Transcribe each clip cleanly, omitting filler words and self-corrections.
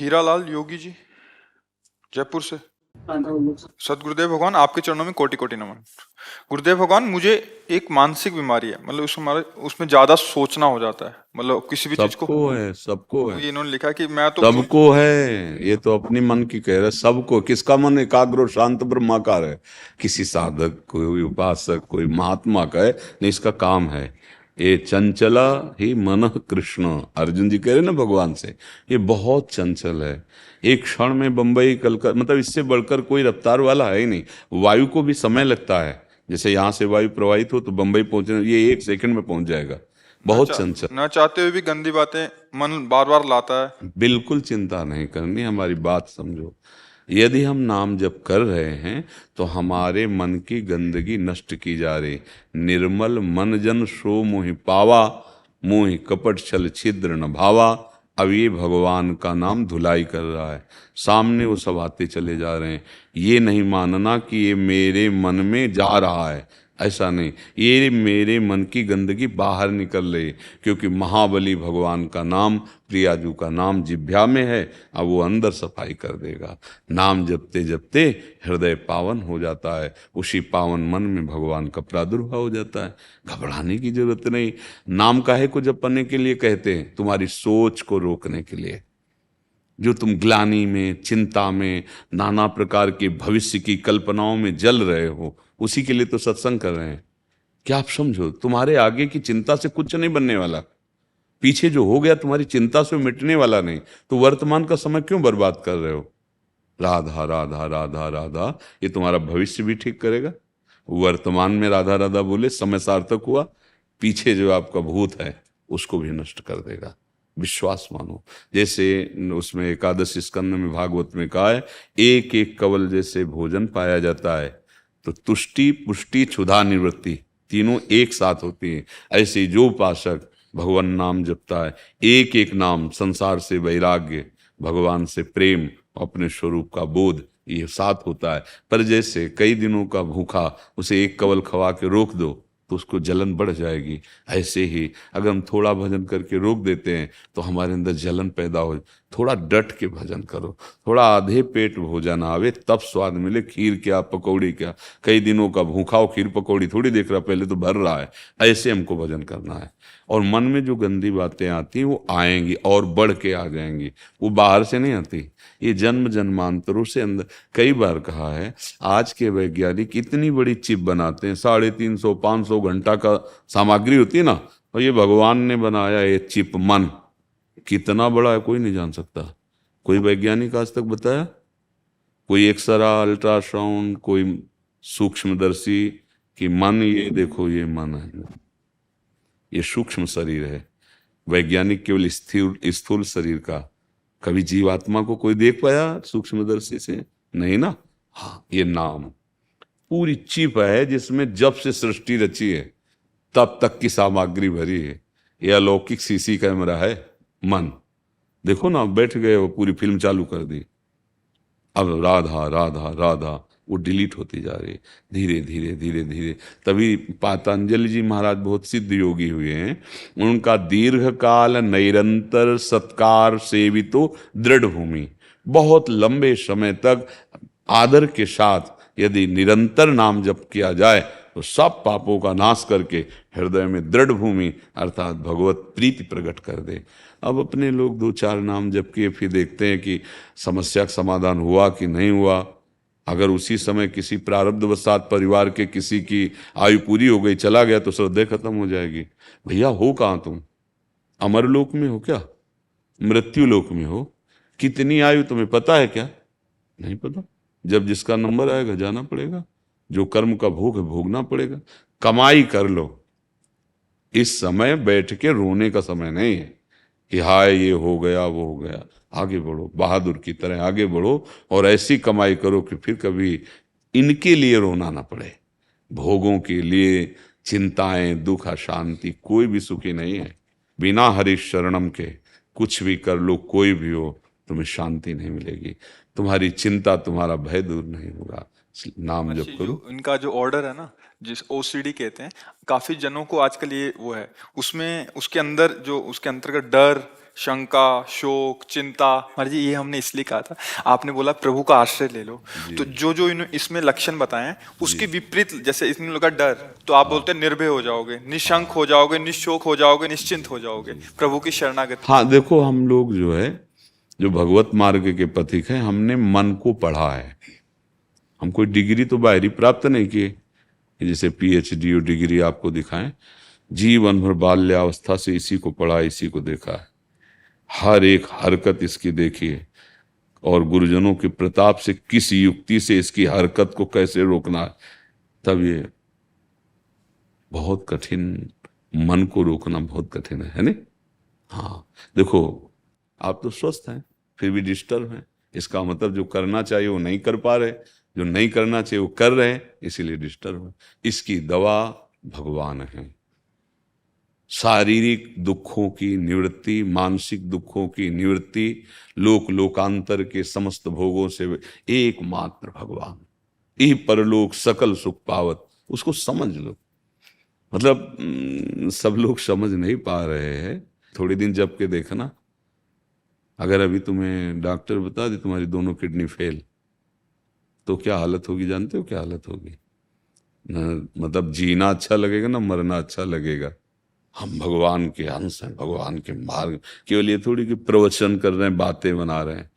हीरालाल योगी जी, जयपुर से। सदगुरुदेव भगवान, आपके चरणों में कोटि कोटि नमन। गुरुदेव भगवान, मुझे एक मानसिक बीमारी है, मतलब उसमें ज्यादा सोचना हो जाता है, मतलब किसी भी चीज को। सबको है, सबको है, ये इन्होंने लिखा कि मैं तो कोई। सबको है। ये तो अपनी मन की कह रहे, सबको। किसका मन एकाग्र और शांत ब्रह्माकार है? किसी साधक, कोई उपासक, कोई महात्मा का है? नहीं, इसका काम है। ये चंचला ही मन कृष्ण, अर्जुन जी कह रहे ना भगवान से, ये बहुत चंचल है। एक क्षण में बंबई कलकत्ता, मतलब इससे बढ़कर कोई रफ्तार वाला है ही नहीं। वायु को भी समय लगता है। जैसे यहाँ से वायु प्रवाहित हो तो बंबई पहुंचने, ये 1 सेकंड में पहुंच जाएगा। बहुत चंचल। न चाहते हुए भी गंदी बातें मन बार बार लाता है। बिल्कुल चिंता नहीं करनी, हमारी बात समझो। यदि हम नाम जप कर रहे हैं तो हमारे मन की गंदगी नष्ट की जा रही। निर्मल मन जन सो मोहि पावा, मोहि कपट छल छिद्र न भावा। अब ये भगवान का नाम धुलाई कर रहा है, सामने वो सब आते चले जा रहे हैं। ये नहीं मानना कि ये मेरे मन में जा रहा है, ऐसा नहीं। ये मेरे मन की गंदगी बाहर निकल रही, क्योंकि महाबली भगवान का नाम, प्रियाजू का नाम जिह्वा में है। अब वो अंदर सफाई कर देगा। नाम जपते जपते हृदय पावन हो जाता है, उसी पावन मन में भगवान का प्रादुर्भाव हो जाता है। घबराने की जरूरत नहीं। नाम काहे को जपने के लिए कहते हैं? तुम्हारी सोच को रोकने के लिए। जो तुम ग्लानि में, चिंता में, नाना प्रकार के भविष्य की कल्पनाओं में जल रहे हो, उसी के लिए तो सत्संग कर रहे हैं। क्या आप समझो, तुम्हारे आगे की चिंता से कुछ नहीं बनने वाला। पीछे जो हो गया तुम्हारी चिंता से मिटने वाला नहीं। तो वर्तमान का समय क्यों बर्बाद कर रहे हो? राधा राधा राधा राधा, ये तुम्हारा भविष्य भी ठीक करेगा। वर्तमान में राधा राधा बोले समय सार्थक हुआ, पीछे जो आपका भूत है उसको भी नष्ट कर देगा। विश्वास मानो। जैसे उसमें एकादश स्कंद में भागवत में कहा है, एक एक कवल जैसे भोजन पाया जाता है, तो तुष्टि पुष्टि क्षुधा निवृत्ति तीनों एक साथ होती है। ऐसे जो उपासक भगवान नाम जपता है, एक एक नाम, संसार से वैराग्य, भगवान से प्रेम, अपने स्वरूप का बोध, ये साथ होता है। पर जैसे कई दिनों का भूखा, उसे एक कवल खवा के रोक दो तो उसको जलन बढ़ जाएगी। ऐसे ही अगर हम थोड़ा भजन करके रोक देते हैं तो हमारे अंदर जलन पैदा हो। थोड़ा डट के भजन करो। थोड़ा आधे पेट भोजन आवे तब स्वाद मिले। खीर क्या, पकौड़ी क्या, कई दिनों का भूखा हो, खीर पकौड़ी थोड़ी देख रहा, पहले तो भर रहा है। ऐसे हमको भजन करना है। और मन में जो गंदी बातें आती वो आएंगी और बढ़ के आ जाएंगी, वो बाहर से नहीं आती। ये जन्म जन्मांतरों से अंदर। कई बार कहा है, आज के वैज्ञानिक इतनी बड़ी चिप बनाते हैं, 350 500 घंटा का सामग्री होती है ना, और ये भगवान ने बनाया ये चिप मन, कितना बड़ा है कोई नहीं जान सकता। कोई वैज्ञानिक आज तक बताया? कोई एक्सरा, अल्ट्रासाउंड, कोई सूक्ष्मदर्शी कि मन, ये देखो ये मन है, ये सूक्ष्म शरीर है। वैज्ञानिक केवल स्थिर स्थूल शरीर का। कभी जीवात्मा को कोई देख पाया सूक्ष्मदर्शी से? नहीं ना। हाँ, ये नाम पूरी चिप है जिसमें जब से सृष्टि रची है तब तक की सामग्री भरी है। यह अलौकिक सीसी कैमरा है मन। देखो ना, बैठ गए वो, पूरी फिल्म चालू कर दी। अब राधा राधा राधा वो डिलीट होती जा रही है, धीरे धीरे धीरे धीरे। तभी पातंजलि जी महाराज बहुत सिद्ध योगी हुए हैं। उनका दीर्घ काल निरंतर सत्कार सेवितो दृढ़ भूमि, बहुत लंबे समय तक आदर के साथ यदि निरंतर नाम जप किया जाए तो सब पापों का नाश करके हृदय में दृढ़ भूमि अर्थात भगवत प्रीति प्रकट कर दे। अब अपने लोग 2-4 नाम जप किए, फिर देखते हैं कि समस्या का समाधान हुआ कि नहीं हुआ। अगर उसी समय किसी प्रारब्धवशात परिवार के किसी की आयु पूरी हो गई, चला गया, तो श्रद्धे खत्म हो जाएगी। भैया हो कहाँ तुम? अमरलोक में हो क्या? मृत्यु लोक में हो? कितनी आयु तुम्हें पता है क्या? नहीं पता। जब जिसका नंबर आएगा जाना पड़ेगा। जो कर्म का भोग है भोगना पड़ेगा। कमाई कर लो। इस समय बैठ के रोने का समय नहीं है कि हाय ये हो गया वो हो गया। आगे बढ़ो, बहादुर की तरह आगे बढ़ो और ऐसी कमाई करो कि फिर कभी इनके लिए रोना ना पड़े। भोगों के लिए चिंताएं, दुख, अशांति, कोई भी सुखी नहीं है। बिना हरि शरणम के कुछ भी कर लो, कोई भी हो, तुम्हें शांति नहीं मिलेगी। तुम्हारी चिंता, तुम्हारा भय दूर नहीं होगा। नाम जप महर्षि, करो। जो इनका जो ऑर्डर है ना, जिस ओसीडी कहते हैं, काफी जनों को आजकल ये वो है, उसमें उसके अंदर जो उसके अंतर्गत डर शंका, शोक, चिंता। महाराज जी ये हमने इसलिए कहा था, आपने बोला प्रभु का आश्रय ले लो, तो जो जो इसमें लक्षण बताए हैं उसके विपरीत, जैसे इसमें लगा डर, तो आप बोलते हैं निर्भय हो जाओगे, निशंक हो जाओगे, निशोक हो जाओगे, निश्चिंत हो जाओगे प्रभु की शरणागति। हाँ देखो, हम लोग जो है, जो भगवत मार्ग के पथिक हैं, हमने मन को पढ़ा है। हम कोई डिग्री तो बाहरी प्राप्त नहीं किए कि जैसे पीएचडी और डिग्री आपको दिखाएं। जीवन भर बाल्यावस्था से इसी को पढ़ा, इसी को देखा है, हर एक हरकत इसकी देखी है, और गुरुजनों के प्रताप से किस युक्ति से इसकी हरकत को कैसे रोकना है। तब ये बहुत कठिन, मन को रोकना बहुत कठिन है नहीं? हाँ देखो, आप तो स्वस्थ हैं फिर भी डिस्टर्ब हैं, इसका मतलब जो करना चाहिए वो नहीं कर पा रहे, जो नहीं करना चाहिए वो कर रहे हैं, इसीलिए डिस्टर्ब है। इसकी दवा भगवान है। शारीरिक दुखों की निवृत्ति, मानसिक दुखों की निवृत्ति, लोकांतर के समस्त भोगों से एकमात्र भगवान, ई परलोक सकल सुख पावत, उसको समझ लो। मतलब सब लोग समझ नहीं पा रहे हैं। थोड़ी दिन जब के देखना, अगर अभी तुम्हें डॉक्टर बता दे तुम्हारी दोनों किडनी फेल, तो क्या हालत होगी? जानते हो क्या हालत होगी? न मतलब जीना अच्छा लगेगा ना मरना अच्छा लगेगा। हम भगवान के अंश हैं, भगवान के मार्ग, केवल ये थोड़ी कि प्रवचन कर रहे हैं, बातें बना रहे हैं।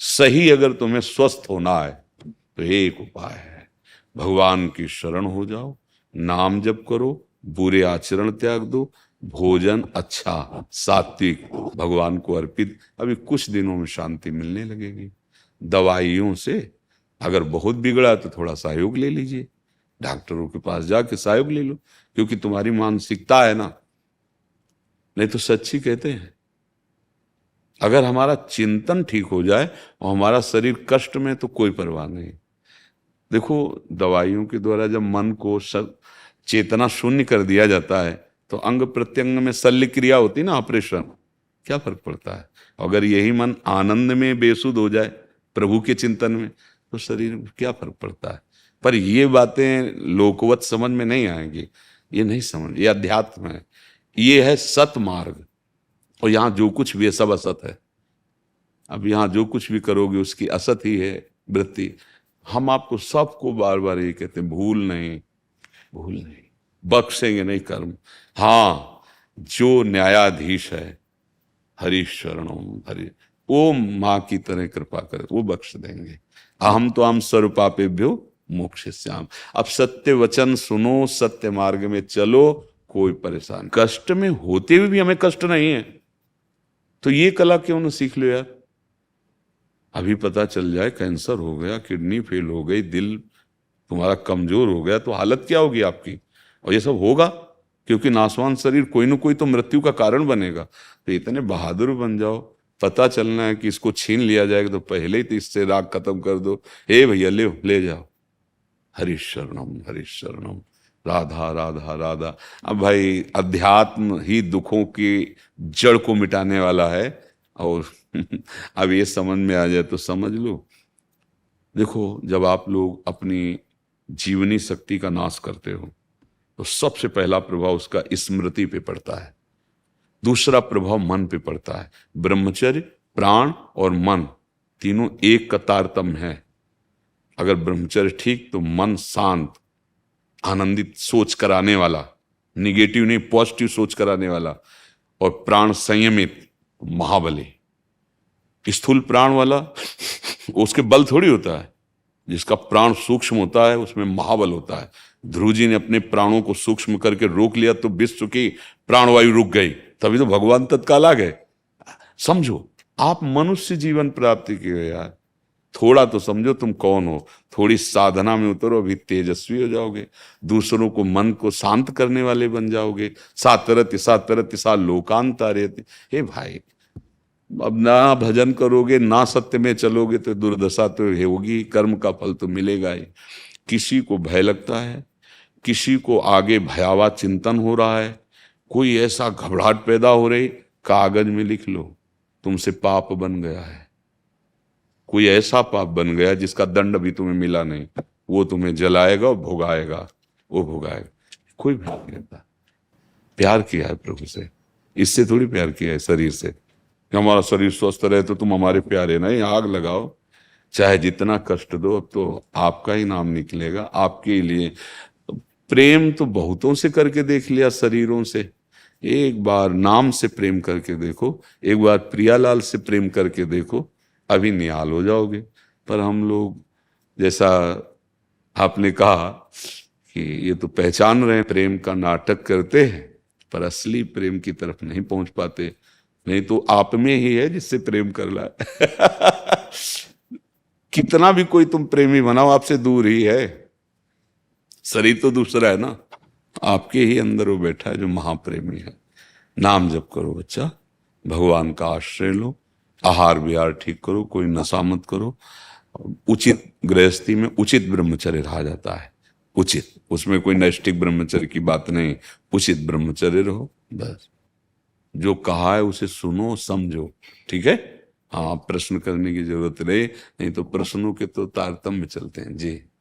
सही अगर तुम्हें स्वस्थ होना है तो एक उपाय है, भगवान की शरण हो जाओ, नाम जप करो, बुरे आचरण त्याग दो, भोजन अच्छा सात्विक भगवान को अर्पित। अभी कुछ दिनों में शांति मिलने लगेगी। दवाइयों से अगर बहुत बिगड़ा तो थोड़ा सहयोग ले लीजिए, डॉक्टरों के पास जाके सहयोग ले लो, क्योंकि तुम्हारी मानसिकता है ना। नहीं तो सच्ची कहते हैं, अगर हमारा चिंतन ठीक हो जाए और हमारा शरीर कष्ट में, तो कोई परवाह नहीं। देखो, दवाइयों के द्वारा जब मन को चेतना शून्य कर दिया जाता है तो अंग प्रत्यंग में शल्य क्रिया होती ना, ऑपरेशन, क्या फर्क पड़ता है? अगर यही मन आनंद में बेसुध हो जाए प्रभु के चिंतन में, तो शरीर में क्या फर्क पड़ता है? पर ये बातें लोकवत समझ में नहीं आएंगी, ये नहीं समझ, ये अध्यात्म है, ये है सत मार्ग। और यहाँ जो कुछ भी है सब असत है। अब यहाँ जो कुछ भी करोगे उसकी असत ही है वृत्ति। हम आपको सबको बार बार ये कहते हैं, भूल नहीं, भूल नहीं, बख्शेंगे नहीं कर्म। हाँ, जो न्यायाधीश है, हरि शरणम हरि, वो माँ की तरह कृपा करे, वो बख्श देंगे। अहम तो हम सर्वपापेभ्यो मोक्षयिष्यामि। अब सत्य वचन सुनो, सत्य मार्ग में चलो, कोई परेशान, कष्ट में होते हुए भी हमें कष्ट नहीं है, तो ये कला क्यों ना सीख लो यार। अभी पता चल जाए कैंसर हो गया, किडनी फेल हो गई, दिल तुम्हारा कमजोर हो गया, तो हालत क्या होगी आपकी? और ये सब होगा क्योंकि नासवान शरीर कोई ना कोई तो मृत्यु का कारण बनेगा। तो इतने बहादुर बन जाओ, पता चलना है कि इसको छीन लिया जाएगा तो पहले ही तो इससे राग खत्म कर दो। हे भैया ले जाओ, हरि शरणम, राधा राधा राधा। अब भाई अध्यात्म ही दुखों की जड़ को मिटाने वाला है, और अब ये समझ में आ जाए तो समझ लो। देखो, जब आप लोग अपनी जीवनी शक्ति का नाश करते हो तो सबसे पहला प्रभाव उसका स्मृति पे पड़ता है, दूसरा प्रभाव मन पे पड़ता है। ब्रह्मचर्य, प्राण और मन तीनों एक का तारतम्य है। अगर ब्रह्मचर्य ठीक तो मन शांत, आनंदित, सोच कराने वाला, निगेटिव नहीं पॉजिटिव सोच कराने वाला, और प्राण संयमित, महाबली। स्थूल प्राण वाला उसके बल थोड़ी होता है, जिसका प्राण सूक्ष्म होता है उसमें महाबल होता है। ध्रुव जी ने अपने प्राणों को सूक्ष्म करके रोक लिया तो विश्व की प्राणवायु रुक गई, तभी तो भगवान तत्काल आ गए। समझो, आप मनुष्य जीवन प्राप्ति की हो यार, थोड़ा तो समझो तुम कौन हो, थोड़ी साधना में उतरो, अभी तेजस्वी हो जाओगे, दूसरों को मन को शांत करने वाले बन जाओगे। सातरति सा लोकांतारेति। हे भाई, अब ना भजन करोगे ना सत्य में चलोगे तो दुर्दशा तो होगी, कर्म का फल तो मिलेगा ही। किसी को भय लगता है, किसी को आगे भयावह चिंतन हो रहा है, कोई ऐसा घबराहट पैदा हो रही, कागज में लिख लो तुमसे पाप बन गया है। कोई ऐसा पाप बन गया जिसका दंड भी तुम्हें मिला नहीं, वो तुम्हें जलाएगा और भोगाएगा, वो भोगाएगा। कोई भय नहीं करता। प्यार किया है प्रभु से, इससे थोड़ी प्यार किया है शरीर से। कि हमारा शरीर स्वस्थ रहे तो तुम हमारे प्यारे, नहीं, आग लगाओ, चाहे जितना कष्ट दो, अब तो आपका ही नाम निकलेगा, आपके ही लिए। प्रेम तो बहुतों से करके देख लिया, शरीरों से, एक बार नाम से प्रेम करके देखो, एक बार प्रियालाल से प्रेम करके देखो, अभी निहाल हो जाओगे। पर हम लोग, जैसा आपने कहा कि ये तो पहचान रहे हैं, प्रेम का नाटक करते हैं, पर असली प्रेम की तरफ नहीं पहुंच पाते। नहीं तो आप में ही है जिससे प्रेम कर ला कितना भी कोई तुम प्रेमी बनाओ, आपसे दूर ही है। शरीर तो दूसरा है ना, आपके ही अंदर वो बैठा है जो महाप्रेमी है। नाम जप करो बच्चा, भगवान का आश्रय लो, आहार विहार ठीक करो, कोई नशा मत करो, उचित गृहस्थी में उचित ब्रह्मचर्य रहा जाता है, उचित, उसमें कोई नैष्ठिक ब्रह्मचर्य की बात नहीं, उचित ब्रह्मचर्य रहो बस। जो कहा है उसे सुनो समझो, ठीक है। हाँ, प्रश्न करने की जरूरत रहे, नहीं तो प्रश्नों के तो तारतम्य चलते हैं जी।